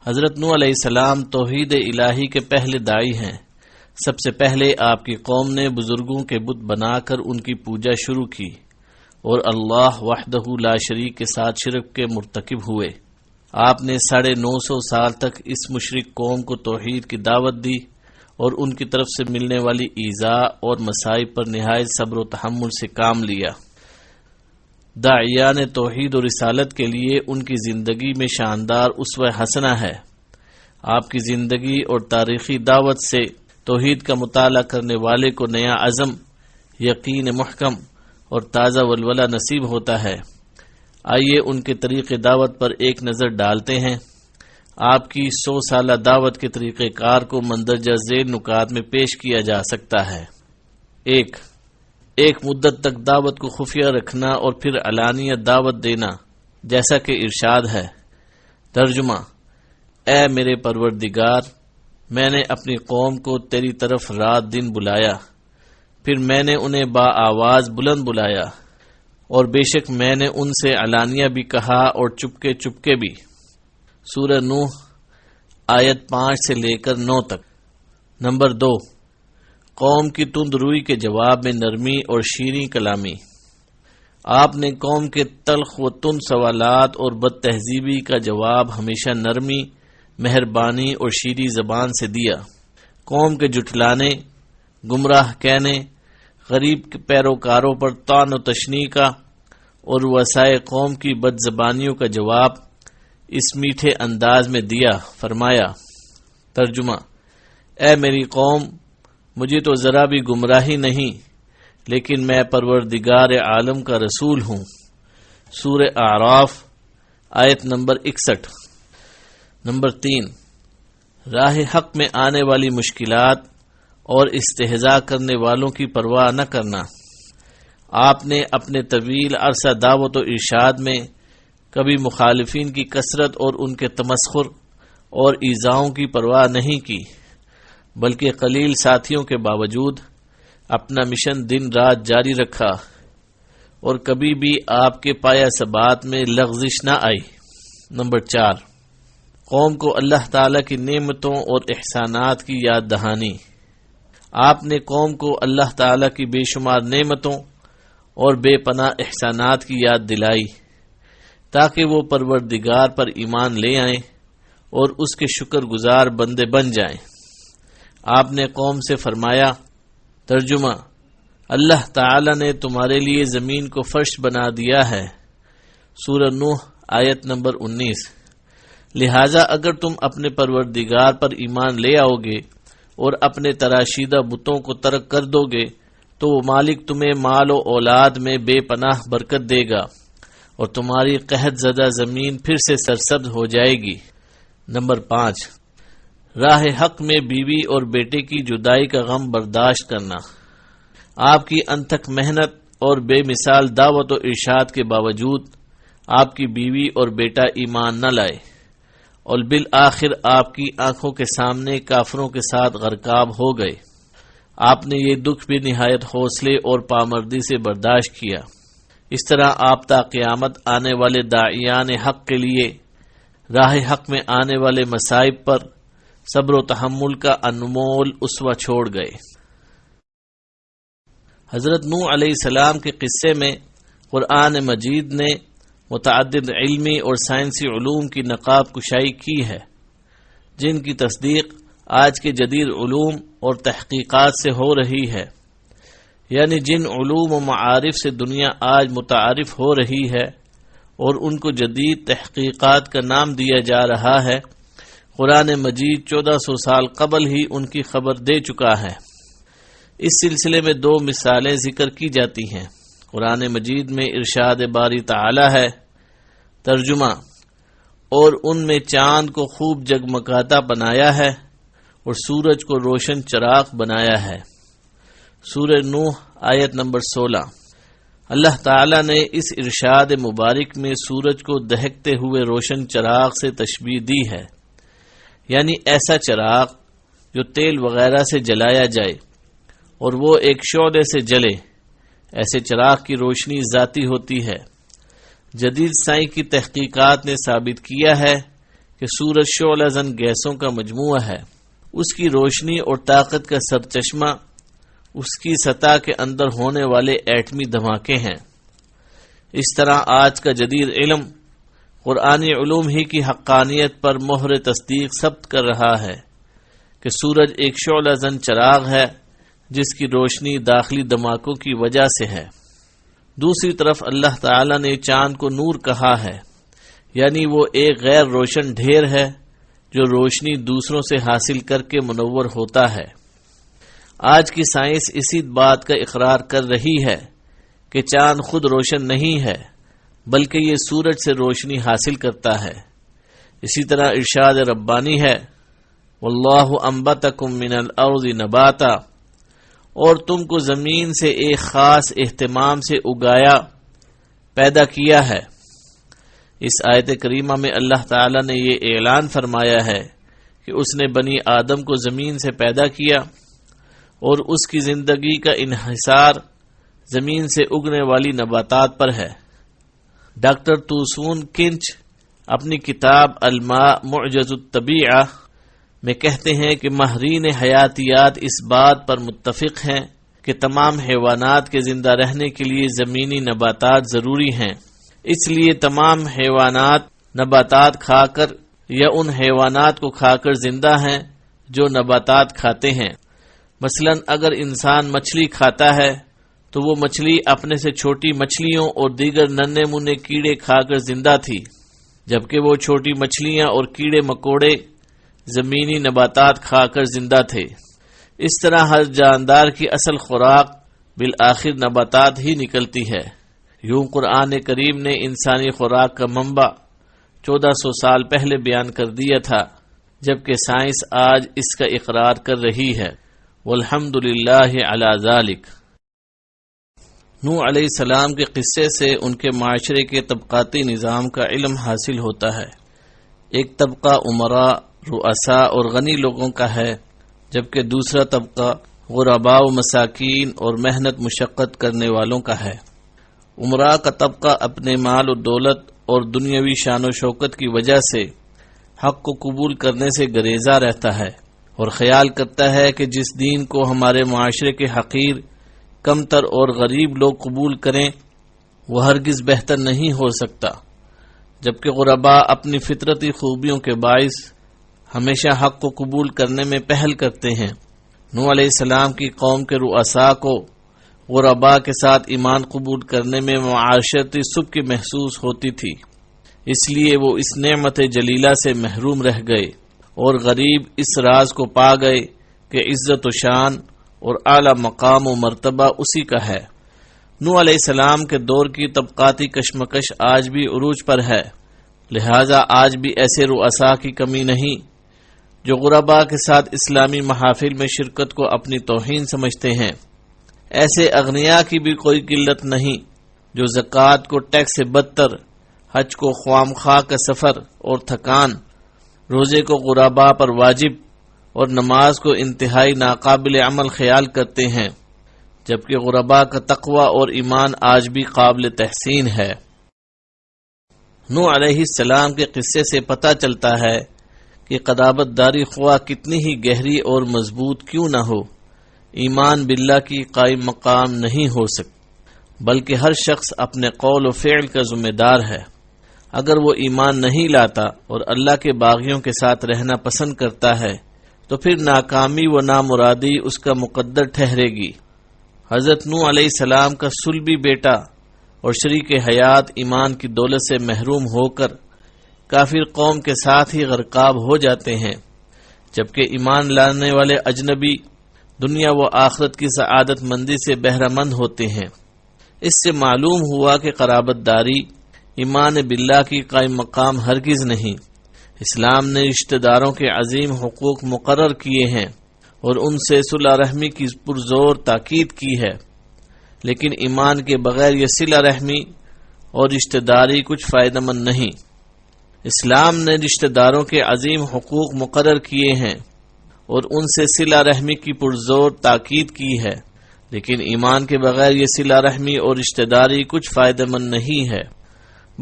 حضرت نوح علیہ السلام توحید الہی کے پہلے داعی ہیں۔ سب سے پہلے آپ کی قوم نے بزرگوں کے بت بنا کر ان کی پوجا شروع کی اور اللہ وحدہ لا شریک کے ساتھ شرک کے مرتکب ہوئے۔ آپ نے 950 سال تک اس مشرک قوم کو توحید کی دعوت دی اور ان کی طرف سے ملنے والی ایذاء اور مصائب پر نہایت صبر و تحمل سے کام لیا۔ داعیان توحید و رسالت کے لیے ان کی زندگی میں شاندار اسوہ حسنہ ہے۔ آپ کی زندگی اور تاریخی دعوت سے توحید کا مطالعہ کرنے والے کو نیا عزم، یقین محکم اور تازہ ولولہ نصیب ہوتا ہے۔ آئیے ان کے طریق دعوت پر ایک نظر ڈالتے ہیں۔ آپ کی 100 سالہ دعوت کے طریقہ کار کو مندرجہ ذیل نکات میں پیش کیا جا سکتا ہے۔ ایک مدت تک دعوت کو خفیہ رکھنا اور پھر علانیہ دعوت دینا، جیسا کہ ارشاد ہے۔ ترجمہ: اے میرے پروردگار، میں نے اپنی قوم کو تیری طرف رات دن بلایا، پھر میں نے انہیں با آواز بلند بلایا، اور بے شک میں نے ان سے علانیہ بھی کہا اور چپکے چپکے بھی۔ سورہ نوح آیت 5 سے لے کر 9 تک۔ نمبر 2، قوم کی تند روئی کے جواب میں نرمی اور شیریں کلامی۔ آپ نے قوم کے تلخ و تند سوالات اور بد تہذیبی کا جواب ہمیشہ نرمی، مہربانی اور شیریں زبان سے دیا۔ قوم کے جھٹلانے، گمراہ کہنے، غریب پیروکاروں پر طعن و تشنیع کا اور وسائے قوم کی بد زبانیوں کا جواب اس میٹھے انداز میں دیا۔ فرمایا: ترجمہ: اے میری قوم، مجھے تو ذرا بھی گمراہی نہیں، لیکن میں پروردگار عالم کا رسول ہوں۔ سورہ اعراف آیت نمبر 61۔ نمبر 3، راہ حق میں آنے والی مشکلات اور استہزاء کرنے والوں کی پرواہ نہ کرنا۔ آپ نے اپنے طویل عرصہ دعوت و ارشاد میں کبھی مخالفین کی کثرت اور ان کے تمسخر اور ایذاؤں کی پرواہ نہیں کی، بلکہ قلیل ساتھیوں کے باوجود اپنا مشن دن رات جاری رکھا، اور کبھی بھی آپ کے پایہ ثبات میں لغزش نہ آئی۔ نمبر 4، قوم کو اللہ تعالی کی نعمتوں اور احسانات کی یاد دہانی۔ آپ نے قوم کو اللہ تعالی کی بے شمار نعمتوں اور بے پناہ احسانات کی یاد دلائی، تاکہ وہ پروردگار پر ایمان لے آئیں اور اس کے شکر گزار بندے بن جائیں۔ آپ نے قوم سے فرمایا: ترجمہ: اللہ تعالی نے تمہارے لیے زمین کو فرش بنا دیا ہے۔ سورہ نوح آیت نمبر 19۔ لہذا اگر تم اپنے پروردگار پر ایمان لے آؤ گے اور اپنے تراشیدہ بتوں کو ترک کر دو گے تو وہ مالک تمہیں مال و اولاد میں بے پناہ برکت دے گا اور تمہاری قحط زدہ زمین پھر سے سرسبز ہو جائے گی۔ نمبر 5، راہ حق میں بیوی اور بیٹے کی جدائی کا غم برداشت کرنا۔ آپ کی انتھک محنت اور بے مثال دعوت و ارشاد کے باوجود آپ کی بیوی اور بیٹا ایمان نہ لائے، اور بالآخر آپ کی آنکھوں کے سامنے کافروں کے ساتھ غرقاب ہو گئے۔ آپ نے یہ دکھ بھی نہایت حوصلے اور پامردی سے برداشت کیا۔ اس طرح آپ تا قیامت آنے والے داعیان حق کے لیے راہ حق میں آنے والے مصائب پر صبر و تحمل کا انمول اسوہ چھوڑ گئے۔ حضرت نوح علیہ السلام کے قصے میں قرآن مجید نے متعدد علمی اور سائنسی علوم کی نقاب کشائی کی ہے، جن کی تصدیق آج کے جدید علوم اور تحقیقات سے ہو رہی ہے۔ یعنی جن علوم و معارف سے دنیا آج متعارف ہو رہی ہے اور ان کو جدید تحقیقات کا نام دیا جا رہا ہے، قرآن مجید 1400 سال قبل ہی ان کی خبر دے چکا ہے۔ اس سلسلے میں 2 مثالیں ذکر کی جاتی ہیں۔ قرآن مجید میں ارشاد باری تعالی ہے، ترجمہ: اور ان میں چاند کو خوب جگمگاتا بنایا ہے اور سورج کو روشن چراغ بنایا ہے۔ سورہ نوح آیت نمبر 16۔ اللہ تعالی نے اس ارشاد مبارک میں سورج کو دہکتے ہوئے روشن چراغ سے تشبیہ دی ہے، یعنی ایسا چراغ جو تیل وغیرہ سے جلایا جائے اور وہ ایک شعلے سے جلے۔ ایسے چراغ کی روشنی ذاتی ہوتی ہے۔ جدید سائنس کی تحقیقات نے ثابت کیا ہے کہ سورج شعلہ زن گیسوں کا مجموعہ ہے، اس کی روشنی اور طاقت کا سرچشمہ اس کی سطح کے اندر ہونے والے ایٹمی دھماکے ہیں۔ اس طرح آج کا جدید علم قرآنی علوم ہی کی حقانیت پر مہر تصدیق ثبت کر رہا ہے کہ سورج ایک شعلہ زن چراغ ہے جس کی روشنی داخلی دھماکوں کی وجہ سے ہے۔ دوسری طرف اللہ تعالی نے چاند کو نور کہا ہے، یعنی وہ ایک غیر روشن ڈھیر ہے جو روشنی دوسروں سے حاصل کر کے منور ہوتا ہے۔ آج کی سائنس اسی بات کا اقرار کر رہی ہے کہ چاند خود روشن نہیں ہے بلکہ یہ سورج سے روشنی حاصل کرتا ہے۔ اسی طرح ارشاد ربانی ہے، واللہ انبتکم من الارض نباتا، اور تم کو زمین سے ایک خاص اہتمام سے اگایا، پیدا کیا ہے۔ اس آیت کریمہ میں اللہ تعالی نے یہ اعلان فرمایا ہے کہ اس نے بنی آدم کو زمین سے پیدا کیا اور اس کی زندگی کا انحصار زمین سے اگنے والی نباتات پر ہے۔ ڈاکٹر توسون کنچ اپنی کتاب الماء معجز الطبیعہ میں کہتے ہیں کہ ماہرین حیاتیات اس بات پر متفق ہیں کہ تمام حیوانات کے زندہ رہنے کے لیے زمینی نباتات ضروری ہیں، اس لیے تمام حیوانات نباتات کھا کر یا ان حیوانات کو کھا کر زندہ ہیں جو نباتات کھاتے ہیں۔ مثلا اگر انسان مچھلی کھاتا ہے تو وہ مچھلی اپنے سے چھوٹی مچھلیوں اور دیگر ننھے منھے کیڑے کھا کر زندہ تھی، جبکہ وہ چھوٹی مچھلیاں اور کیڑے مکوڑے زمینی نباتات کھا کر زندہ تھے۔ اس طرح ہر جاندار کی اصل خوراک بالآخر نباتات ہی نکلتی ہے۔ یوں قرآن کریم نے انسانی خوراک کا منبع 1400 سال پہلے بیان کر دیا تھا، جبکہ سائنس آج اس کا اقرار کر رہی ہے۔ والحمد للہ علی ذالک۔ نوح علیہ السلام کے قصے سے ان کے معاشرے کے طبقاتی نظام کا علم حاصل ہوتا ہے۔ ایک طبقہ امراء، رؤساء اور غنی لوگوں کا ہے، جبکہ دوسرا طبقہ غرباء و مساکین اور محنت مشقت کرنے والوں کا ہے۔ امراء کا طبقہ اپنے مال و دولت اور دنیاوی شان و شوکت کی وجہ سے حق کو قبول کرنے سے گریزا رہتا ہے اور خیال کرتا ہے کہ جس دین کو ہمارے معاشرے کے حقیر، کمتر اور غریب لوگ قبول کریں وہ ہرگز بہتر نہیں ہو سکتا، جبکہ غرباء اپنی فطرتی خوبیوں کے باعث ہمیشہ حق کو قبول کرنے میں پہل کرتے ہیں۔ نوح علیہ السلام کی قوم کے رؤساء کو غرباء کے ساتھ ایمان قبول کرنے میں معاشرتی سبکی محسوس ہوتی تھی، اس لیے وہ اس نعمت جلیلہ سے محروم رہ گئے اور غریب اس راز کو پا گئے کہ عزت و شان اور اعلی مقام و مرتبہ اسی کا ہے۔ نوح علیہ السلام کے دور کی طبقاتی کشمکش آج بھی عروج پر ہے، لہذا آج بھی ایسے رؤساء کی کمی نہیں جو غرباء کے ساتھ اسلامی محافل میں شرکت کو اپنی توہین سمجھتے ہیں۔ ایسے اغنیاء کی بھی کوئی قلت نہیں جو زکوٰۃ کو ٹیکس سے بدتر، حج کو خواہ کا سفر اور تھکان، روزے کو غرباء پر واجب اور نماز کو انتہائی ناقابل عمل خیال کرتے ہیں، جبکہ غرباء کا تقوی اور ایمان آج بھی قابل تحسین ہے۔ نوح علیہ السلام کے قصے سے پتہ چلتا ہے کہ قرابت داری خواہ کتنی ہی گہری اور مضبوط کیوں نہ ہو، ایمان باللہ کی قائم مقام نہیں ہو سکتی، بلکہ ہر شخص اپنے قول و فعل کا ذمہ دار ہے۔ اگر وہ ایمان نہیں لاتا اور اللہ کے باغیوں کے ساتھ رہنا پسند کرتا ہے تو پھر ناکامی و نامرادی اس کا مقدر ٹھہرے گی۔ حضرت نوح علیہ السلام کا صلبی بیٹا اور شریک حیات ایمان کی دولت سے محروم ہو کر کافر قوم کے ساتھ ہی غرقاب ہو جاتے ہیں، جبکہ ایمان لانے والے اجنبی دنیا و آخرت کی سعادت مندی سے بہرہ مند ہوتے ہیں۔ اس سے معلوم ہوا کہ قرابت داری ایمان باللہ کی قائم مقام ہرگز نہیں۔ اسلام نے رشتہ داروں کے عظیم حقوق مقرر کیے ہیں اور ان سے صلہ رحمی کی پرزور تاکید کی ہے، لیکن ایمان کے بغیر یہ صلہ رحمی اور رشتہ داری کچھ فائدہ مند نہیں۔ اسلام نے رشتہ داروں کے عظیم حقوق مقرر کیے ہیں اور ان سے صلہ رحمی کی پرزور تاکید کی ہے، لیکن ایمان کے بغیر یہ صلہ رحمی اور رشتہ داری کچھ فائدہ مند نہیں ہے،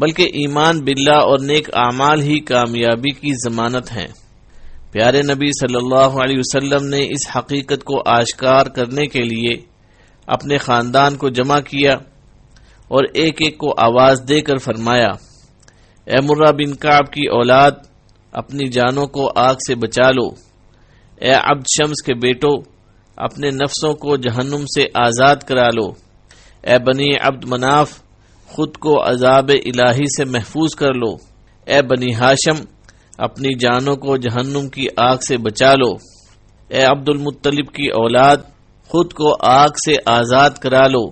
بلکہ ایمان باللہ اور نیک اعمال ہی کامیابی کی ضمانت ہیں۔ پیارے نبی صلی اللہ علیہ وسلم نے اس حقیقت کو آشکار کرنے کے لیے اپنے خاندان کو جمع کیا اور ایک ایک کو آواز دے کر فرمایا، اے مرہ بن کعب کی اولاد، اپنی جانوں کو آگ سے بچا لو۔ اے عبد شمس کے بیٹو، اپنے نفسوں کو جہنم سے آزاد کرا لو۔ اے بنی عبد مناف، خود کو عذاب الہی سے محفوظ کر لو۔ اے بنی ہاشم، اپنی جانوں کو جہنم کی آگ سے بچا لو۔ اے عبد المطلب کی اولاد، خود کو آگ سے آزاد کرا لو۔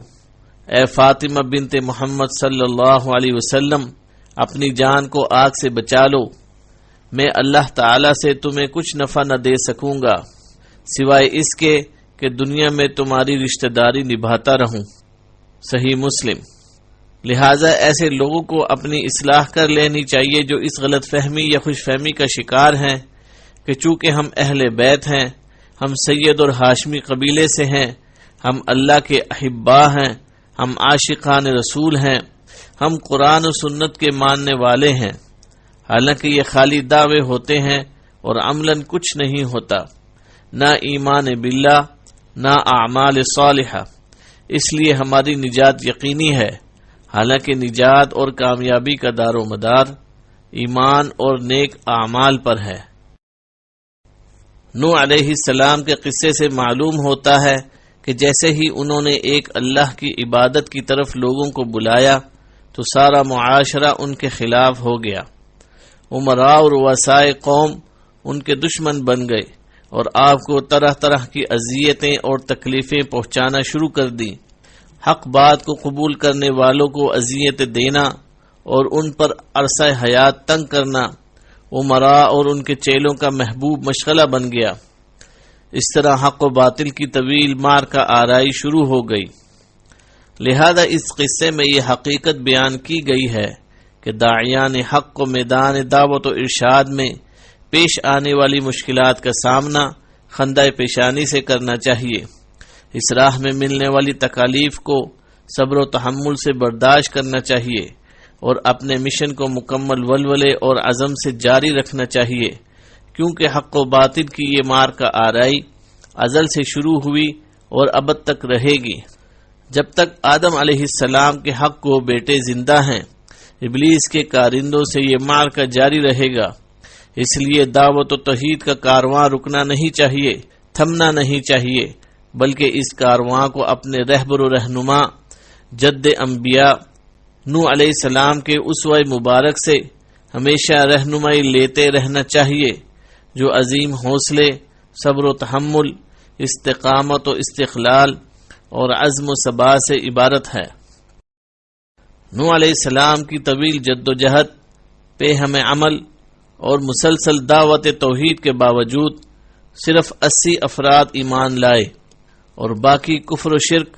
اے فاطمہ بنت محمد صلی اللہ علیہ وسلم، اپنی جان کو آگ سے بچا لو۔ میں اللہ تعالی سے تمہیں کچھ نفع نہ دے سکوں گا سوائے اس کے کہ دنیا میں تمہاری رشتہ داری نبھاتا رہوں۔ صحیح مسلم۔ لہذا ایسے لوگوں کو اپنی اصلاح کر لینی چاہیے جو اس غلط فہمی یا خوش فہمی کا شکار ہیں کہ چونکہ ہم اہل بیت ہیں، ہم سید اور ہاشمی قبیلے سے ہیں، ہم اللہ کے احبا ہیں، ہم عاشقان رسول ہیں، ہم قرآن و سنت کے ماننے والے ہیں، حالانکہ یہ خالی دعوے ہوتے ہیں اور عملاً کچھ نہیں ہوتا، نہ ایمان باللہ نہ اعمال صالحہ۔ اس لیے ہماری نجات یقینی ہے، حالانکہ نجات اور کامیابی کا دار و مدار ایمان اور نیک اعمال پر ہے۔ نوح علیہ السلام کے قصے سے معلوم ہوتا ہے کہ جیسے ہی انہوں نے ایک اللہ کی عبادت کی طرف لوگوں کو بلایا تو سارا معاشرہ ان کے خلاف ہو گیا۔ امراء اور وسائے قوم ان کے دشمن بن گئے اور آپ کو طرح طرح کی اذیتیں اور تکلیفیں پہنچانا شروع کر دیں۔ حق بات کو قبول کرنے والوں کو اذیت دینا اور ان پر عرصہ حیات تنگ کرنا امراء اور ان کے چیلوں کا محبوب مشغلہ بن گیا۔ اس طرح حق و باطل کی طویل مار کا آرائی شروع ہو گئی۔ لہذا اس قصے میں یہ حقیقت بیان کی گئی ہے کہ داعیان حق کو میدان دعوت و ارشاد میں پیش آنے والی مشکلات کا سامنا خندہ پیشانی سے کرنا چاہیے، اس راہ میں ملنے والی تکالیف کو صبر و تحمل سے برداشت کرنا چاہیے اور اپنے مشن کو مکمل ولولے اور عزم سے جاری رکھنا چاہیے، کیونکہ حق و باطل کی یہ مار کا آرائی ازل سے شروع ہوئی اور ابد تک رہے گی۔ جب تک آدم علیہ السلام کے حق کو بیٹے زندہ ہیں، ابلیس کے کارندوں سے یہ مار کا جاری رہے گا۔ اس لیے دعوت و توحید کا کارواں رکنا نہیں چاہیے، تھمنا نہیں چاہیے، بلکہ اس کارواں کو اپنے رہبر و رہنما جد انبیاء نوح علیہ السلام کے اسوہ مبارک سے ہمیشہ رہنمائی لیتے رہنا چاہیے، جو عظیم حوصلے، صبر و تحمل، استقامت و استقلال اور عزم و ثبات سے عبارت ہے۔ نوح علیہ السلام کی طویل جد و جہد پہ ہمیں عمل اور مسلسل دعوت توحید کے باوجود صرف 80 افراد ایمان لائے اور باقی کفر و شرک،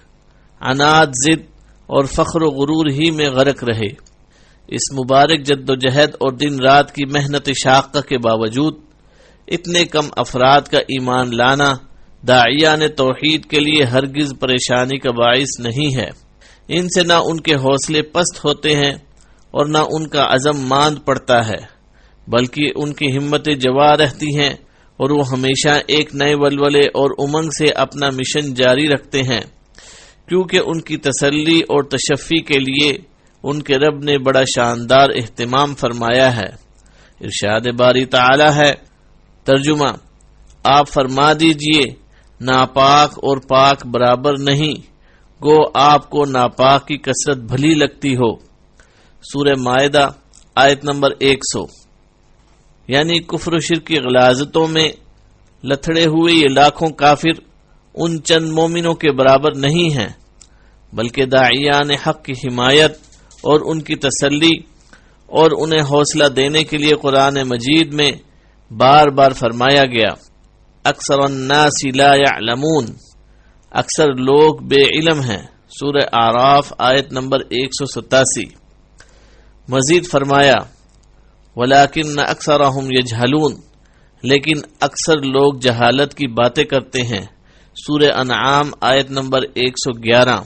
عناد، ضد اور فخر و غرور ہی میں غرق رہے۔ اس مبارک جد و جہد اور دن رات کی محنت شاقہ کے باوجود اتنے کم افراد کا ایمان لانا داعیان توحید کے لیے ہرگز پریشانی کا باعث نہیں ہے۔ ان سے نہ ان کے حوصلے پست ہوتے ہیں اور نہ ان کا عزم ماند پڑتا ہے، بلکہ ان کی ہمتیں جوا رہتی ہیں اور وہ ہمیشہ ایک نئے ولولے اور امنگ سے اپنا مشن جاری رکھتے ہیں، کیونکہ ان کی تسلی اور تشفی کے لیے ان کے رب نے بڑا شاندار اہتمام فرمایا ہے۔ ارشاد باری تعالی ہے، ترجمہ: آپ فرما دیجئے ناپاک اور پاک برابر نہیں، گو آپ کو ناپاک کی کثرت بھلی لگتی ہو۔ سورہ مائدہ آیت نمبر 100۔ یعنی کفر و شرک کی غلاظتوں میں لتھڑے ہوئے یہ لاکھوں کافر ان چند مومنوں کے برابر نہیں ہیں، بلکہ داعیان حق کی حمایت اور ان کی تسلی اور انہیں حوصلہ دینے کے لیے قرآن مجید میں بار بار فرمایا گیا، اکثر الناس لا يعلمون، اکثر لوگ بے علم ہیں۔ سورہ اعراف آیت نمبر 187۔ مزید فرمایا، وَلَكِنَّ أَكْثَرَهُمْ يَجْهَلُونَ، لیکن اکثر لوگ جہالت کی باتیں کرتے ہیں۔ سورہ انعام آیت نمبر 111۔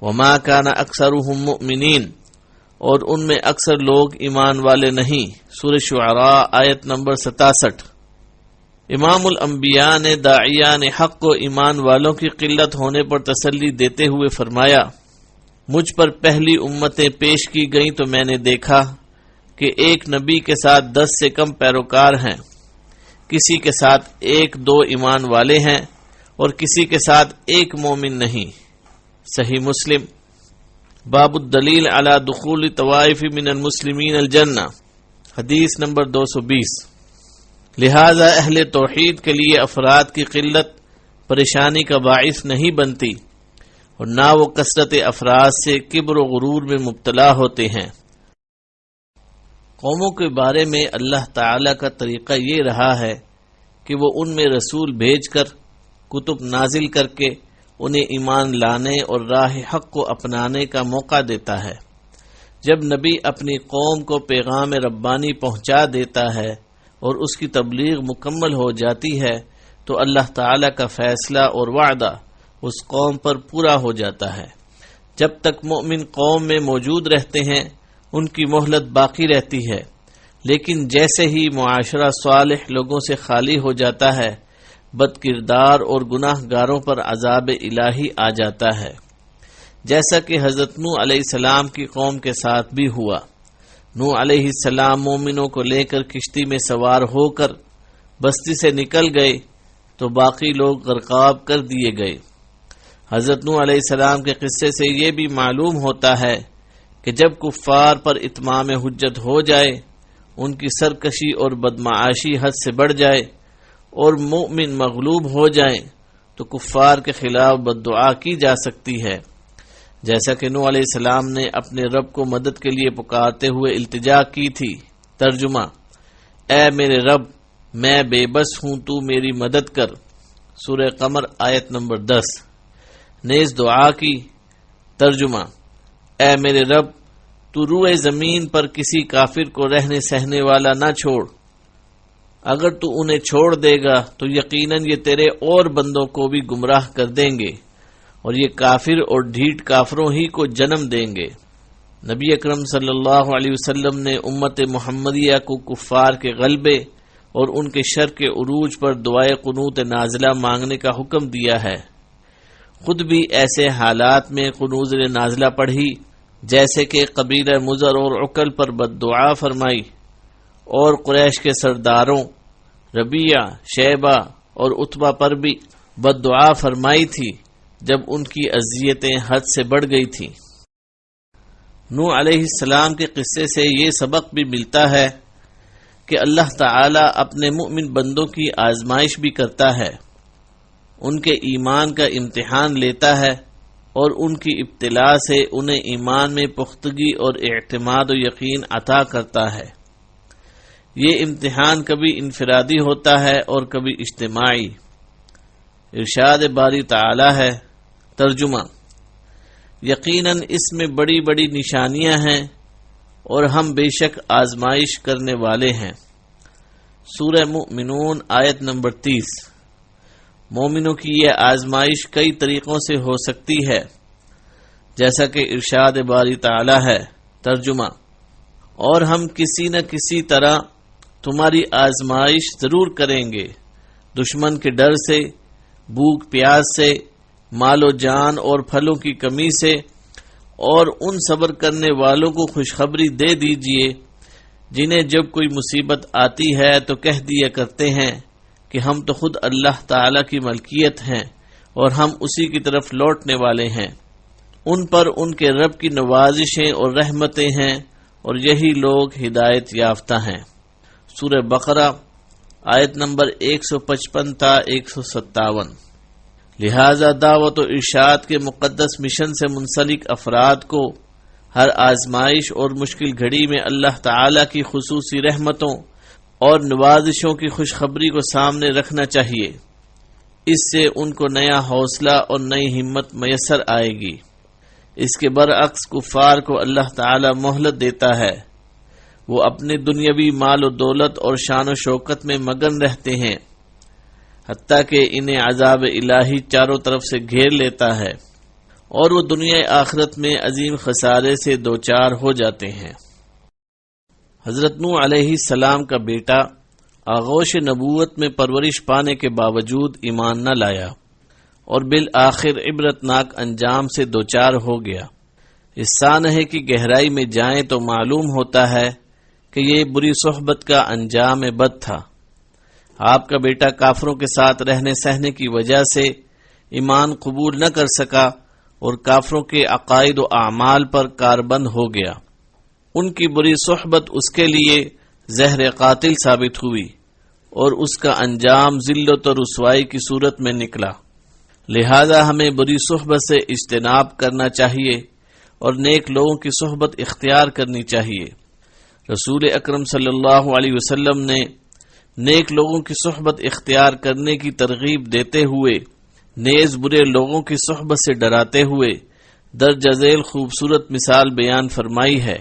وَمَا كَانَ أَكْثَرُهُمْ مُؤْمِنِينَ، اور ان میں اکثر لوگ ایمان والے نہیں۔ سورہ شعراء آیت نمبر 67۔ امام الانبیاء نے داعیان حق کو ایمان والوں کی قلت ہونے پر تسلی دیتے ہوئے فرمایا، مجھ پر پہلی امتیں پیش کی گئیں تو میں نے دیکھا کہ ایک نبی کے ساتھ 10 سے کم پیروکار ہیں، کسی کے ساتھ 1-2 ایمان والے ہیں اور کسی کے ساتھ 1 مومن نہیں۔ صحیح مسلم۔ باب الدلیل علی دخول طوائف من المسلمین الجنہ، حدیث نمبر 220۔ لہذا اہل توحید کے لیے افراد کی قلت پریشانی کا باعث نہیں بنتی اور نہ وہ کثرت افراد سے کبر و غرور میں مبتلا ہوتے ہیں۔ قوموں کے بارے میں اللہ تعالی کا طریقہ یہ رہا ہے کہ وہ ان میں رسول بھیج کر، کتب نازل کر کے انہیں ایمان لانے اور راہ حق کو اپنانے کا موقع دیتا ہے۔ جب نبی اپنی قوم کو پیغام ربانی پہنچا دیتا ہے اور اس کی تبلیغ مکمل ہو جاتی ہے تو اللہ تعالی کا فیصلہ اور وعدہ اس قوم پر پورا ہو جاتا ہے۔ جب تک مومن قوم میں موجود رہتے ہیں ان کی مہلت باقی رہتی ہے، لیکن جیسے ہی معاشرہ صالح لوگوں سے خالی ہو جاتا ہے، بد کردار اور گناہ گاروں پر عذاب الہی آ جاتا ہے، جیسا کہ حضرت نوح علیہ السلام کی قوم کے ساتھ بھی ہوا۔ نوح علیہ السلام مومنوں کو لے کر کشتی میں سوار ہو کر بستی سے نکل گئے تو باقی لوگ غرقاب کر دیے گئے۔ حضرت نوح علیہ السلام کے قصے سے یہ بھی معلوم ہوتا ہے کہ جب کفار پر اتمام حجت ہو جائے، ان کی سرکشی اور بدمعاشی حد سے بڑھ جائے اور مومن مغلوب ہو جائیں تو کفار کے خلاف بددعا کی جا سکتی ہے، جیسا کہ نوح علیہ السلام نے اپنے رب کو مدد کے لیے پکارتے ہوئے التجا کی تھی۔ ترجمہ: اے میرے رب، میں بے بس ہوں، تو میری مدد کر۔ سورہ قمر آیت نمبر 10۔ نیز دعا کی۔ ترجمہ: اے میرے رب، تو روئے زمین پر کسی کافر کو رہنے سہنے والا نہ چھوڑ، اگر تو انہیں چھوڑ دے گا تو یقیناً یہ تیرے اور بندوں کو بھی گمراہ کر دیں گے اور یہ کافر اور ڈھیٹ کافروں ہی کو جنم دیں گے۔ نبی اکرم صلی اللہ علیہ وسلم نے امت محمدیہ کو کفار کے غلبے اور ان کے شر کے عروج پر دعائے قنوت نازلہ مانگنے کا حکم دیا ہے۔ خود بھی ایسے حالات میں قنوت نازلہ پڑھی جیسے کہ قبیلہ مضر اور عقل پر بددعا فرمائی اور قریش کے سرداروں ربیعہ، شیبہ اور عتبہ پر بھی بددعا فرمائی تھی جب ان کی اذیتیں حد سے بڑھ گئی تھیں۔ نوح علیہ السلام کے قصے سے یہ سبق بھی ملتا ہے کہ اللہ تعالی اپنے مؤمن بندوں کی آزمائش بھی کرتا ہے، ان کے ایمان کا امتحان لیتا ہے اور ان کی ابتلا سے انہیں ایمان میں پختگی اور اعتماد و یقین عطا کرتا ہے۔ یہ امتحان کبھی انفرادی ہوتا ہے اور کبھی اجتماعی۔ ارشاد باری تعالی ہے۔ ترجمہ: یقیناً اس میں بڑی بڑی نشانیاں ہیں اور ہم بے شک آزمائش کرنے والے ہیں۔ سورہ مومنون آیت نمبر 30۔ مومنوں کی یہ آزمائش کئی طریقوں سے ہو سکتی ہے، جیسا کہ ارشاد باری تعالی ہے۔ ترجمہ: اور ہم کسی نہ کسی طرح تمہاری آزمائش ضرور کریں گے، دشمن کے ڈر سے، بھوک پیاس سے، مال و جان اور پھلوں کی کمی سے، اور ان صبر کرنے والوں کو خوشخبری دے دیجئے جنہیں جب کوئی مصیبت آتی ہے تو کہہ دیا کرتے ہیں کہ ہم تو خود اللہ تعالی کی ملکیت ہیں اور ہم اسی کی طرف لوٹنے والے ہیں۔ ان پر ان کے رب کی نوازشیں اور رحمتیں ہیں اور یہی لوگ ہدایت یافتہ ہیں۔ سورہ بقرہ آیت نمبر 155 تا 157۔ لہذا دعوت و ارشاد کے مقدس مشن سے منسلک افراد کو ہر آزمائش اور مشکل گھڑی میں اللہ تعالی کی خصوصی رحمتوں اور نوازشوں کی خوشخبری کو سامنے رکھنا چاہیے۔ اس سے ان کو نیا حوصلہ اور نئی ہمت میسر آئے گی۔ اس کے برعکس کفار کو اللہ تعالی مہلت دیتا ہے، وہ اپنے دنیاوی مال و دولت اور شان و شوکت میں مگن رہتے ہیں، حتیٰ کہ انہیں عذاب الہی چاروں طرف سے گھیر لیتا ہے اور وہ دنیا آخرت میں عظیم خسارے سے دوچار ہو جاتے ہیں۔ حضرت نوح علیہ السلام کا بیٹا آغوش نبوت میں پرورش پانے کے باوجود ایمان نہ لایا اور بالآخر عبرتناک انجام سے دوچار ہو گیا۔ اس سانحے کی گہرائی میں جائیں تو معلوم ہوتا ہے کہ یہ بری صحبت کا انجام بد تھا۔ آپ کا بیٹا کافروں کے ساتھ رہنے سہنے کی وجہ سے ایمان قبول نہ کر سکا اور کافروں کے عقائد و اعمال پر کاربند ہو گیا۔ ان کی بری صحبت اس کے لیے زہر قاتل ثابت ہوئی اور اس کا انجام ذلت و رسوائی کی صورت میں نکلا۔ لہذا ہمیں بری صحبت سے اجتناب کرنا چاہیے اور نیک لوگوں کی صحبت اختیار کرنی چاہیے۔ رسول اکرم صلی اللہ علیہ وسلم نے نیک لوگوں کی صحبت اختیار کرنے کی ترغیب دیتے ہوئے نیز برے لوگوں کی صحبت سے ڈراتے ہوئے درج ذیل خوبصورت مثال بیان فرمائی ہے۔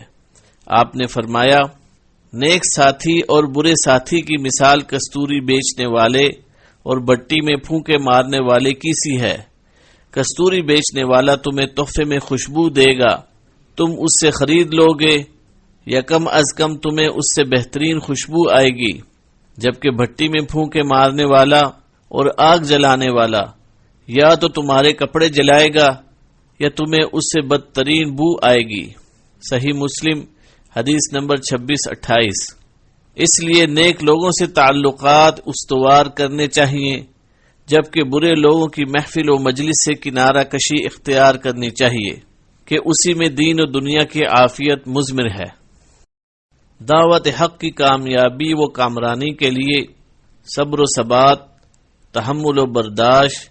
آپ نے فرمایا، نیک ساتھی اور برے ساتھی کی مثال کستوری بیچنے والے اور بٹی میں پھونکے مارنے والے کی سی ہے۔ کستوری بیچنے والا تمہیں تحفے میں خوشبو دے گا، تم اس سے خرید لو گے یا کم از کم تمہیں اس سے بہترین خوشبو آئے گی، جبکہ بھٹی میں پھونکے مارنے والا اور آگ جلانے والا یا تو تمہارے کپڑے جلائے گا یا تمہیں اس سے بدترین بو آئے گی۔ صحیح مسلم حدیث نمبر 2628۔ اس لیے نیک لوگوں سے تعلقات استوار کرنے چاہیے، جبکہ برے لوگوں کی محفل و مجلس سے کنارہ کشی اختیار کرنی چاہیے کہ اسی میں دین و دنیا کی عافیت مضمر ہے۔ دعوت حق کی کامیابی و کامرانی کے لیے صبر و ثبات، تحمل و برداشت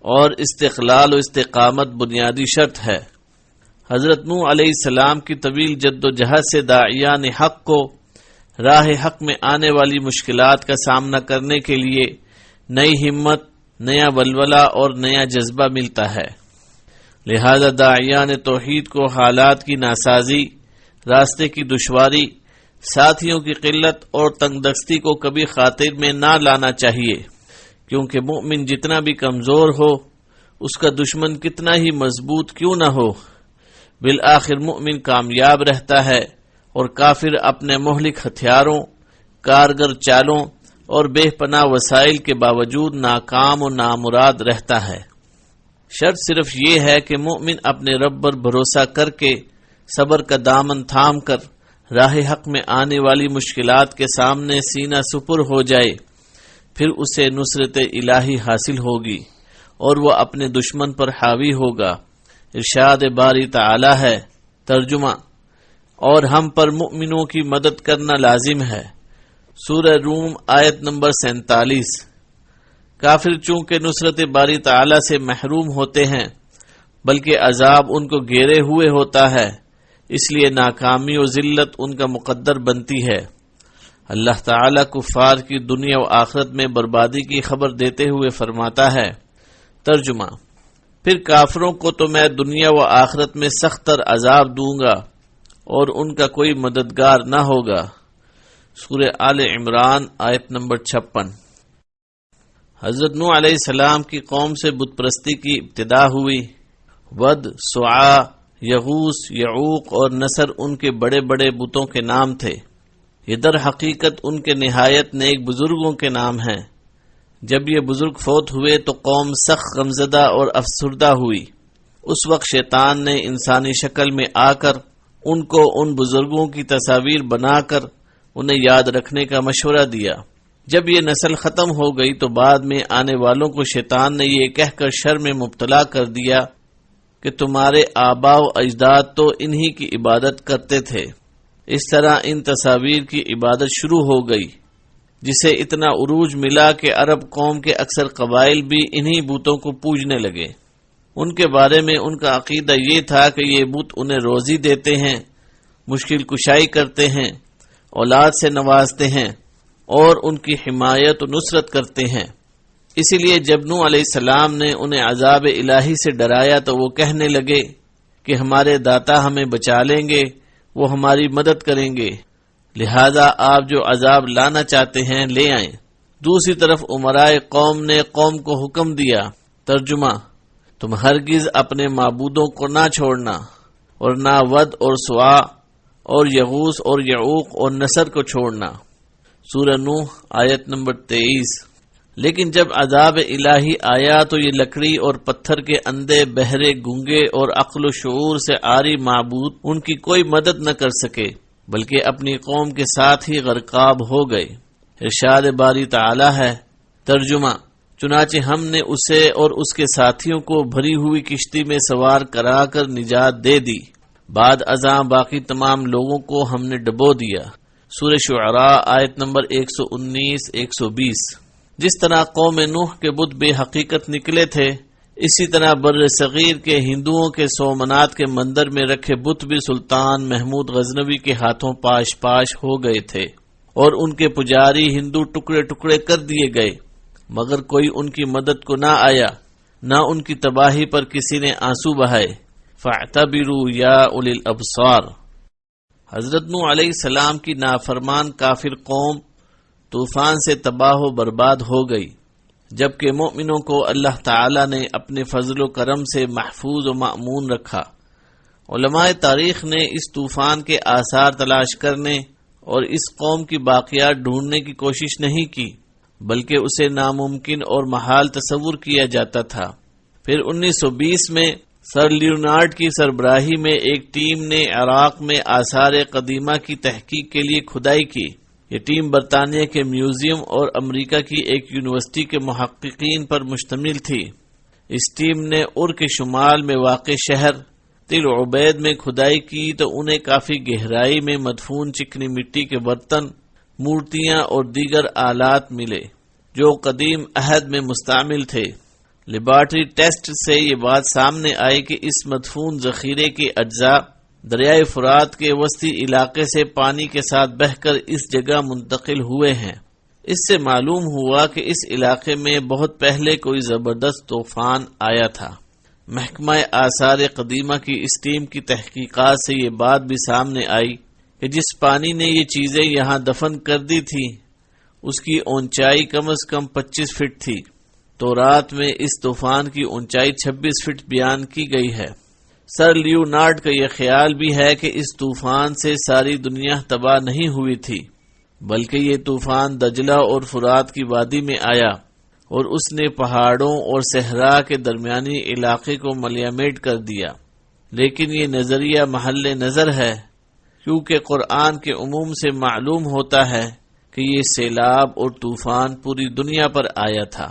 اور استقلال و استقامت بنیادی شرط ہے۔ حضرت نوح علیہ السلام کی طویل جد و جہد سے داعیان حق کو راہ حق میں آنے والی مشکلات کا سامنا کرنے کے لیے نئی ہمت، نیا ولولہ اور نیا جذبہ ملتا ہے۔ لہذا داعیان توحید کو حالات کی ناسازی، راستے کی دشواری، ساتھیوں کی قلت اور تنگ دستی کو کبھی خاطر میں نہ لانا چاہیے، کیونکہ مؤمن جتنا بھی کمزور ہو، اس کا دشمن کتنا ہی مضبوط کیوں نہ ہو، بالآخر مؤمن کامیاب رہتا ہے اور کافر اپنے مہلک ہتھیاروں، کارگر چالوں اور بے پناہ وسائل کے باوجود ناکام و نامراد رہتا ہے۔ شرط صرف یہ ہے کہ مومن اپنے رب پر بھروسہ کر کے صبر کا دامن تھام کر راہ حق میں آنے والی مشکلات کے سامنے سینہ سپر ہو جائے، پھر اسے نصرت الہی حاصل ہوگی اور وہ اپنے دشمن پر حاوی ہوگا۔ ارشاد باری تعالی ہے، ترجمہ، اور ہم پر مؤمنوں کی مدد کرنا لازم ہے۔ سورہ روم آیت نمبر 47۔ کافر چونکہ نصرت باری تعالی سے محروم ہوتے ہیں، بلکہ عذاب ان کو گھیرے ہوئے ہوتا ہے، اس لیے ناکامی و ذلت ان کا مقدر بنتی ہے۔ اللہ تعالی کفار کی دنیا و آخرت میں بربادی کی خبر دیتے ہوئے فرماتا ہے، ترجمہ، پھر کافروں کو تو میں دنیا و آخرت میں سخت تر عذاب دوں گا اور ان کا کوئی مددگار نہ ہوگا۔ سورہ آل عمران آیت نمبر 56۔ حضرت نوح علیہ السلام کی قوم سے بت پرستی کی ابتدا ہوئی۔ ود، سعا، یغوث، یعوق اور نصر ان کے بڑے بڑے بتوں کے نام تھے۔ یہ در حقیقت ان کے نہایت نیک بزرگوں کے نام ہیں۔ جب یہ بزرگ فوت ہوئے تو قوم سخت غمزدہ اور افسردہ ہوئی۔ اس وقت شیطان نے انسانی شکل میں آ کر ان کو ان بزرگوں کی تصاویر بنا کر انہیں یاد رکھنے کا مشورہ دیا۔ جب یہ نسل ختم ہو گئی تو بعد میں آنے والوں کو شیطان نے یہ کہہ کر شر میں مبتلا کر دیا کہ تمہارے آباء و اجداد تو انہی کی عبادت کرتے تھے۔ اس طرح ان تصاویر کی عبادت شروع ہو گئی، جسے اتنا عروج ملا کہ عرب قوم کے اکثر قبائل بھی انہی بتوں کو پوجنے لگے۔ ان کے بارے میں ان کا عقیدہ یہ تھا کہ یہ بت انہیں روزی دیتے ہیں، مشکل کشائی کرتے ہیں، اولاد سے نوازتے ہیں اور ان کی حمایت و نصرت کرتے ہیں۔ اسی لیے جب نوح علیہ السلام نے انہیں عذاب الہی سے ڈرایا تو وہ کہنے لگے کہ ہمارے داتا ہمیں بچا لیں گے، وہ ہماری مدد کریں گے، لہذا آپ جو عذاب لانا چاہتے ہیں لے آئیں۔ دوسری طرف امرائے قوم نے قوم کو حکم دیا، ترجمہ، تم ہرگز اپنے معبودوں کو نہ چھوڑنا، اور نہ ود اور سوا اور یغوث اور یعوق اور نصر کو چھوڑنا۔ سورہ نوح آیت نمبر 23۔ لیکن جب عذاب الہی آیا تو یہ لکڑی اور پتھر کے اندھے، بہرے، گونگے اور عقل و شعور سے عاری معبود ان کی کوئی مدد نہ کر سکے، بلکہ اپنی قوم کے ساتھ ہی غرقاب ہو گئے۔ ارشاد باری تعالی ہے، ترجمہ: چنانچہ ہم نے اسے اور اس کے ساتھیوں کو بھری ہوئی کشتی میں سوار کرا کر نجات دے دی، بعد ازاں باقی تمام لوگوں کو ہم نے ڈبو دیا۔ سورہ شعراء آیت نمبر 119 120۔ جس طرح قوم نوح کے بت بے حقیقت نکلے تھے، اسی طرح بر صغیر کے ہندوؤں کے سومنات کے مندر میں رکھے بت بھی سلطان محمود غزنوی کے ہاتھوں پاش پاش ہو گئے تھے، اور ان کے پجاری ہندو ٹکڑے ٹکڑے کر دیے گئے، مگر کوئی ان کی مدد کو نہ آیا، نہ ان کی تباہی پر کسی نے آنسو بہائے۔ فاعتبروا یا اولی الابصار۔ حضرت نوح علیہ السلام کی نافرمان کافر قوم طوفان سے تباہ و برباد ہو گئی، جبکہ مومنوں کو اللہ تعالی نے اپنے فضل و کرم سے محفوظ و مأمون رکھا۔ علماء تاریخ نے اس طوفان کے آثار تلاش کرنے اور اس قوم کی باقیات ڈھونڈنے کی کوشش نہیں کی، بلکہ اسے ناممکن اور محال تصور کیا جاتا تھا۔ پھر 1920 میں سر لیونارڈ کی سربراہی میں ایک ٹیم نے عراق میں آثار قدیمہ کی تحقیق کے لیے کھدائی کی۔ یہ ٹیم برطانیہ کے میوزیم اور امریکہ کی ایک یونیورسٹی کے محققین پر مشتمل تھی۔ اس ٹیم نے ار کے شمال میں واقع شہر تل عبید میں کھدائی کی تو انہیں کافی گہرائی میں مدفون چکنی مٹی کے برتن، مورتیاں اور دیگر آلات ملے جو قدیم عہد میں مستعمل تھے۔ لیبارٹری ٹیسٹ سے یہ بات سامنے آئی کہ اس مدفون ذخیرے کے اجزاء دریائے فرات کے وسطی علاقے سے پانی کے ساتھ بہہ کر اس جگہ منتقل ہوئے ہیں۔ اس سے معلوم ہوا کہ اس علاقے میں بہت پہلے کوئی زبردست طوفان آیا تھا۔ محکمہ آثار قدیمہ کی اس ٹیم کی تحقیقات سے یہ بات بھی سامنے آئی کہ جس پانی نے یہ چیزیں یہاں دفن کر دی تھی اس کی اونچائی کم از کم 25 فٹ تھی۔ تورات میں اس طوفان کی اونچائی 26 فٹ بیان کی گئی ہے۔ سر لیونارڈ کا یہ خیال بھی ہے کہ اس طوفان سے ساری دنیا تباہ نہیں ہوئی تھی، بلکہ یہ طوفان دجلہ اور فرات کی وادی میں آیا اور اس نے پہاڑوں اور صحرا کے درمیانی علاقے کو ملیامیٹ کر دیا۔ لیکن یہ نظریہ محل نظر ہے، کیونکہ قرآن کے عموم سے معلوم ہوتا ہے کہ یہ سیلاب اور طوفان پوری دنیا پر آیا تھا۔